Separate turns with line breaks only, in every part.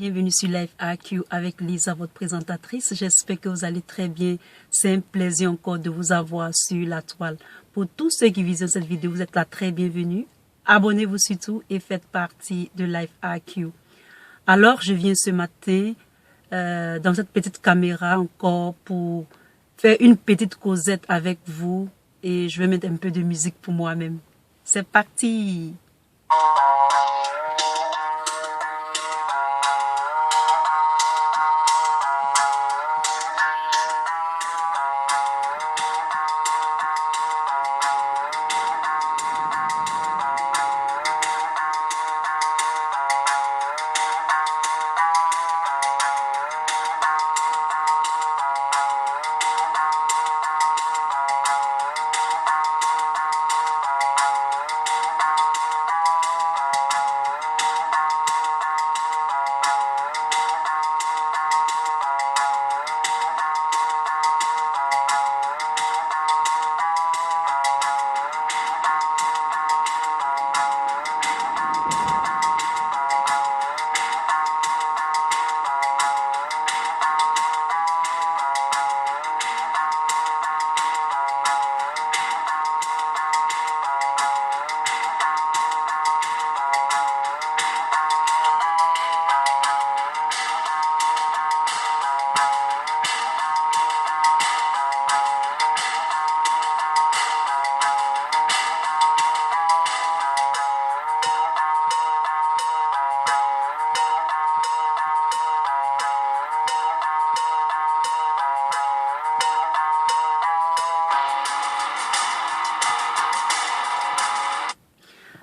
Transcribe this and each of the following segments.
Bienvenue sur Life AQ avec Lisa, votre présentatrice. J'espère que vous allez très bien. C'est un plaisir encore de vous avoir sur la toile. Pour tous ceux qui visionnent cette vidéo, vous êtes là très bienvenue. Abonnez-vous surtout et faites partie de Life AQ. Alors, je viens ce matin dans cette petite caméra encore pour faire une petite causette avec vous et je vais mettre un peu de musique pour moi-même. C'est parti!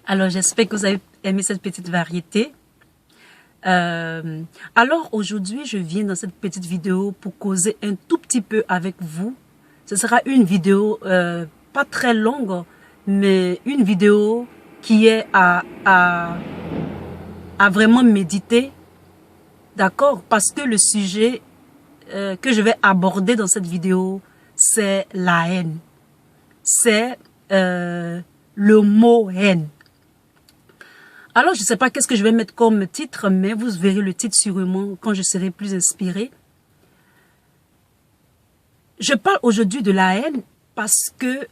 Alors, j'espère que vous avez aimé cette petite variété. Alors, aujourd'hui, je viens dans cette petite vidéo pour causer un tout petit peu avec vous. Ce sera une vidéo pas très longue, mais une vidéo qui est à vraiment méditer. D'accord? Parce que le sujet que je vais aborder dans cette vidéo, c'est la haine. C'est le mot haine. Alors, je ne sais pas qu'est-ce que je vais mettre comme titre, mais vous verrez le titre sûrement quand je serai plus inspirée. Je parle aujourd'hui de la haine parce que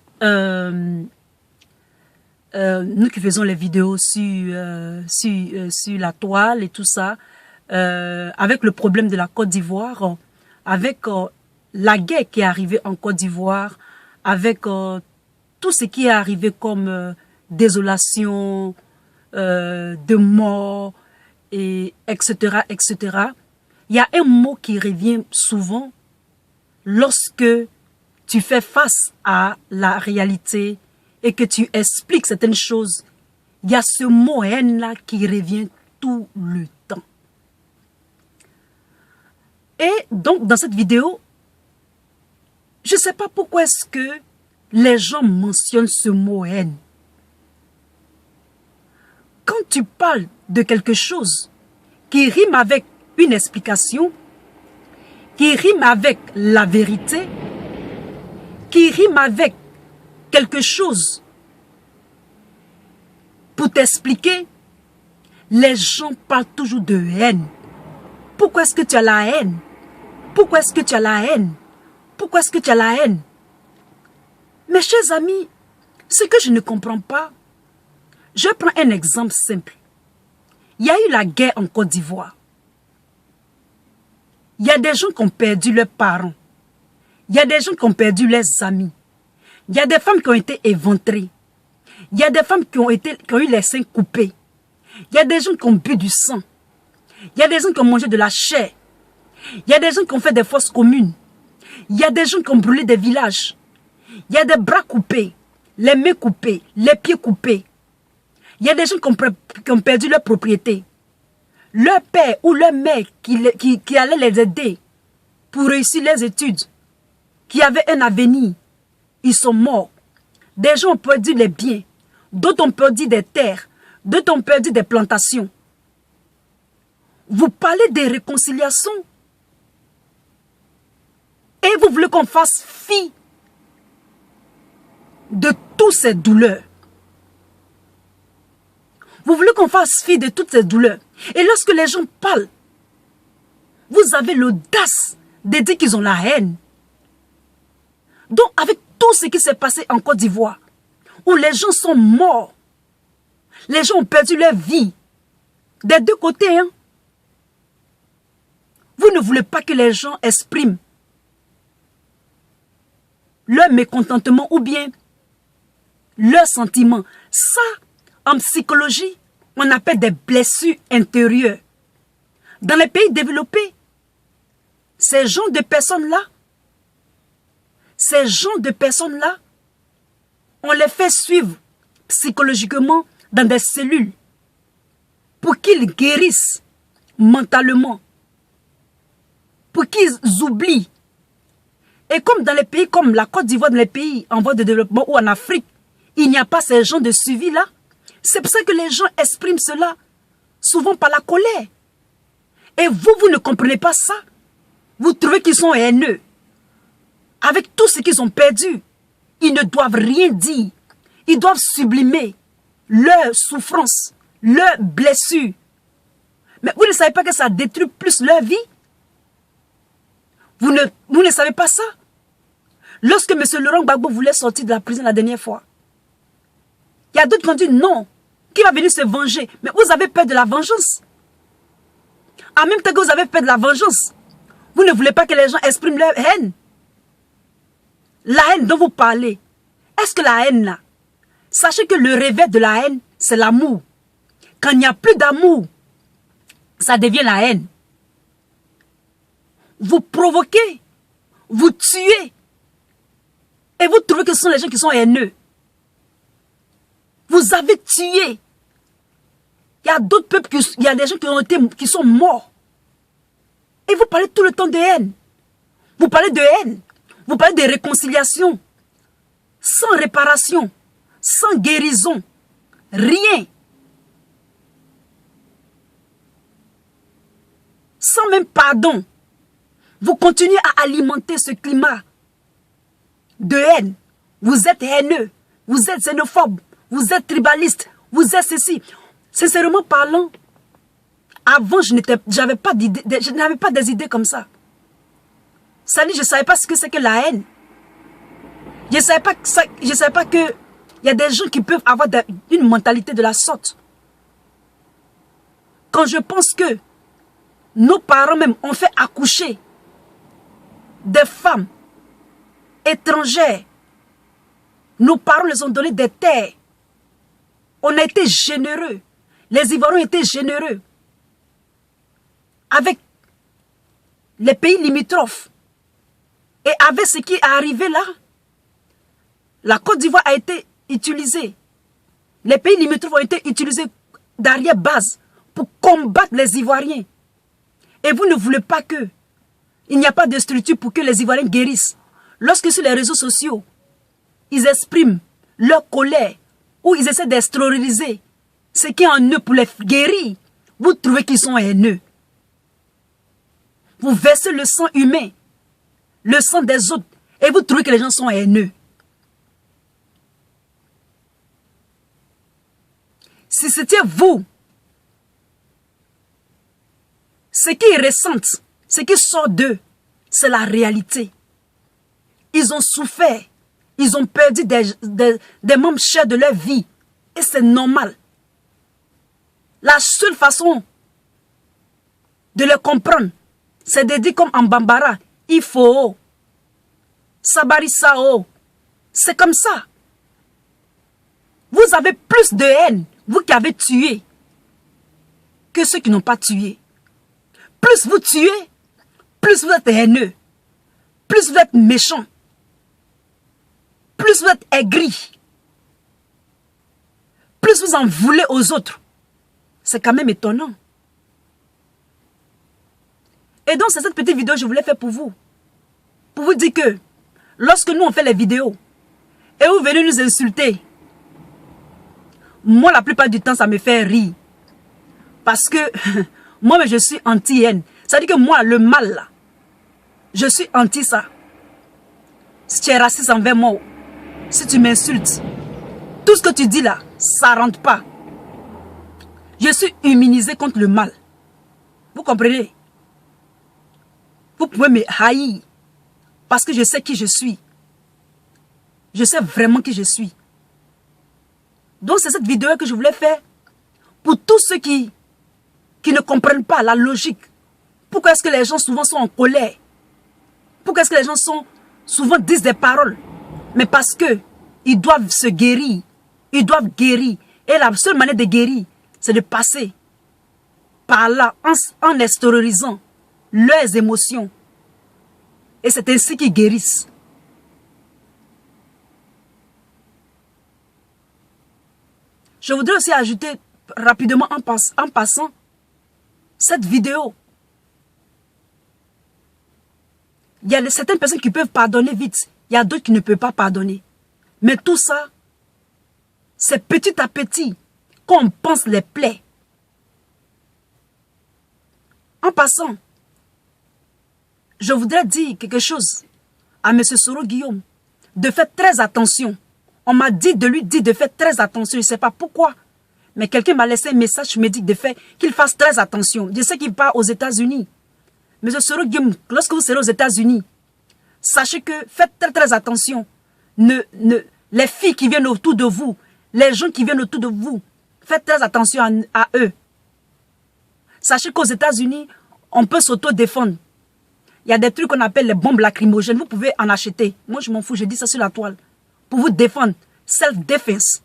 nous qui faisons les vidéos sur la toile et tout ça, avec le problème de la Côte d'Ivoire, avec la guerre qui est arrivée en Côte d'Ivoire, avec tout ce qui est arrivé comme désolation, de mort, et etc., etc. Il y a un mot qui revient souvent lorsque tu fais face à la réalité et que tu expliques certaines choses. Il y a ce mot haine-là qui revient tout le temps. Et donc, dans cette vidéo, je ne sais pas pourquoi est-ce que les gens mentionnent ce mot haine. Quand tu parles de quelque chose qui rime avec une explication, qui rime avec la vérité, qui rime avec quelque chose pour t'expliquer, les gens parlent toujours de haine. Pourquoi est-ce que tu as la haine? Pourquoi est-ce que tu as la haine? Pourquoi est-ce que tu as la haine? Mes chers amis, ce que je ne comprends pas, je prends un exemple simple. Il y a eu la guerre en Côte d'Ivoire. Il y a des gens qui ont perdu leurs parents. Il y a des gens qui ont perdu leurs amis. Il y a des femmes qui ont été éventrées. Il y a des femmes qui ont eu les seins coupés. Il y a des gens qui ont bu du sang. Il y a des gens qui ont mangé de la chair. Il y a des gens qui ont fait des fosses communes. Il y a des gens qui ont brûlé des villages. Il y a des bras coupés, les mains coupées, les pieds coupés. Il y a des gens qui ont perdu leur propriété. Leur père ou leur mère qui allait les aider pour réussir leurs études, qui avaient un avenir, ils sont morts. Des gens ont perdu les biens, d'autres ont perdu des terres, d'autres ont perdu des plantations. Vous parlez de réconciliation et vous voulez qu'on fasse fi de toutes ces douleurs. Vous voulez qu'on fasse fi de toutes ces douleurs. Et lorsque les gens parlent Vous avez l'audace de dire qu'ils ont la haine. Donc, avec tout ce qui s'est passé en Côte d'Ivoire, où les gens sont morts, les gens ont perdu leur vie, des deux côtés, hein. Vous ne voulez pas que les gens expriment leur mécontentement ou bien leurs sentiments. Ça, en psychologie, on appelle des blessures intérieures. Dans les pays développés, ces genres de personnes-là, on les fait suivre psychologiquement dans des cellules pour qu'ils guérissent mentalement, pour qu'ils oublient. Et comme dans les pays comme la Côte d'Ivoire, dans les pays en voie de développement ou en Afrique, il n'y a pas ces gens de suivi-là. C'est pour ça que les gens expriment cela, souvent par la colère. Et vous ne comprenez pas ça. Vous trouvez qu'ils sont haineux. Avec tout ce qu'ils ont perdu, ils ne doivent rien dire. Ils doivent sublimer leur souffrance, leurs blessures. Mais vous ne savez pas que ça détruit plus leur vie? Vous ne savez pas ça? Lorsque M. Laurent Gbagbo voulait sortir de la prison la dernière fois, il y a d'autres qui ont dit non, qui va venir se venger. Mais vous avez peur de la vengeance. En même temps que vous avez peur de la vengeance, vous ne voulez pas que les gens expriment leur haine. La haine dont vous parlez, est-ce que la haine là, sachez que le réveil de la haine, c'est l'amour. Quand il n'y a plus d'amour, ça devient la haine. Vous provoquez, vous tuez, et vous trouvez que ce sont les gens qui sont haineux. Vous avez tué. Il y a d'autres peuples, il y a des gens qui sont morts. Et vous parlez tout le temps de haine. Vous parlez de haine. Vous parlez de réconciliation. Sans réparation. Sans guérison. Rien. Sans même pardon. Vous continuez à alimenter ce climat de haine. Vous êtes haineux. Vous êtes xénophobe. Vous êtes tribaliste. Vous êtes ceci. Sincèrement parlant, avant, je n'avais pas des idées comme ça. Ça dit, je ne savais pas ce que c'est que la haine. Je ne savais pas que il y a des gens qui peuvent avoir une mentalité de la sorte. Quand je pense que nos parents même ont fait accoucher des femmes étrangères, nos parents les ont donné des terres. On a été généreux. Les Ivoiriens étaient généreux avec les pays limitrophes. Et avec ce qui est arrivé là, la Côte d'Ivoire a été utilisée. Les pays limitrophes ont été utilisés d'arrière-base pour combattre les Ivoiriens. Et vous ne voulez pas que il n'y a pas de structure pour que les Ivoiriens guérissent. Lorsque sur les réseaux sociaux, ils expriment leur colère ou ils essaient d'extérioriser ce qui est en eux pour les guérir, vous trouvez qu'ils sont haineux. Vous versez le sang humain, le sang des autres, et vous trouvez que les gens sont haineux. Si c'était vous, ce qui ressentent, ce qui sort d'eux, c'est la réalité. Ils ont souffert, ils ont perdu des membres chers de leur vie, et c'est normal. La seule façon de le comprendre, c'est de dire comme en Bambara, il faut, Sabari Sao. C'est comme ça. Vous avez plus de haine, vous qui avez tué, que ceux qui n'ont pas tué. Plus vous tuez, plus vous êtes haineux, plus vous êtes méchant, plus vous êtes aigri, plus vous en voulez aux autres. C'est quand même étonnant. Et donc, c'est cette petite vidéo que je voulais faire pour vous. Pour vous dire que, lorsque nous on fait les vidéos, et vous venez nous insulter, moi, la plupart du temps, ça me fait rire. Parce que, moi, je suis anti-haine. Ça veut dire que moi, le mal, là, je suis anti ça. Si tu es raciste envers moi, si tu m'insultes, tout ce que tu dis là, ça ne rentre pas. Je suis immunisé contre le mal. Vous comprenez? Vous pouvez me haïr parce que je sais qui je suis. Je sais vraiment qui je suis. Donc c'est cette vidéo que je voulais faire pour tous ceux qui ne comprennent pas la logique. Pourquoi est-ce que les gens souvent sont en colère? Pourquoi est-ce que les gens souvent disent des paroles? Mais parce que ils doivent se guérir. Ils doivent guérir. Et la seule manière de guérir, c'est de passer par là en extériorisant leurs émotions. Et c'est ainsi qu'ils guérissent. Je voudrais aussi ajouter rapidement en passant cette vidéo. Il y a certaines personnes qui peuvent pardonner vite. Il y a d'autres qui ne peuvent pas pardonner. Mais tout ça, c'est petit à petit qu'on pense les plaies. En passant, je voudrais dire quelque chose à M. Soro Guillaume, de faire très attention. On m'a dit de lui dire de faire très attention, je ne sais pas pourquoi. Mais quelqu'un m'a laissé un message, me dit qu'il fasse très attention. Je sais qu'il part aux États-Unis. M. Soro Guillaume, lorsque vous serez aux États-Unis, sachez que faites très très attention. Les filles qui viennent autour de vous, les gens qui viennent autour de vous, faites très attention à eux. Sachez qu'aux États-Unis, on peut s'auto-défendre. Il y a des trucs qu'on appelle les bombes lacrymogènes. Vous pouvez en acheter. Moi, je m'en fous, je dis ça sur la toile. Pour vous défendre. Self-defense.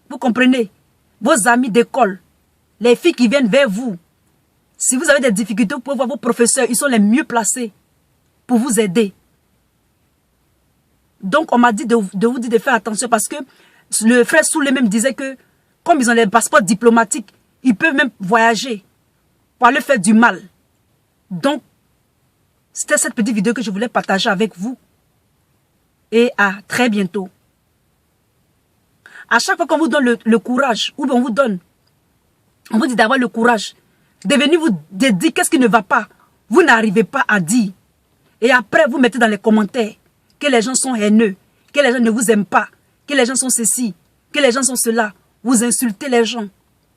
Vous comprenez? Vos amis d'école, les filles qui viennent vers vous. Si vous avez des difficultés, vous pouvez voir vos professeurs. Ils sont les mieux placés pour vous aider. Donc, on m'a dit de vous dire de faire attention parce que le frère Soulé même disait que comme ils ont les passeports diplomatiques, ils peuvent même voyager pour aller faire du mal. Donc, c'était cette petite vidéo que je voulais partager avec vous. Et à très bientôt. À chaque fois qu'on vous donne le courage, ou on vous dit d'avoir le courage, de venir vous dire qu'est-ce qui ne va pas, vous n'arrivez pas à dire. Et après, vous mettez dans les commentaires que les gens sont haineux, que les gens ne vous aiment pas, que les gens sont ceci, que les gens sont cela. Vous insultez les gens.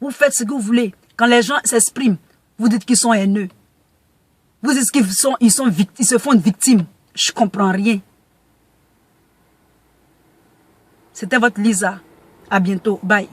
Vous faites ce que vous voulez. Quand les gens s'expriment, vous dites qu'ils sont haineux. Vous dites qu'ils se font victimes. Je ne comprends rien. C'était votre Lisa. À bientôt. Bye.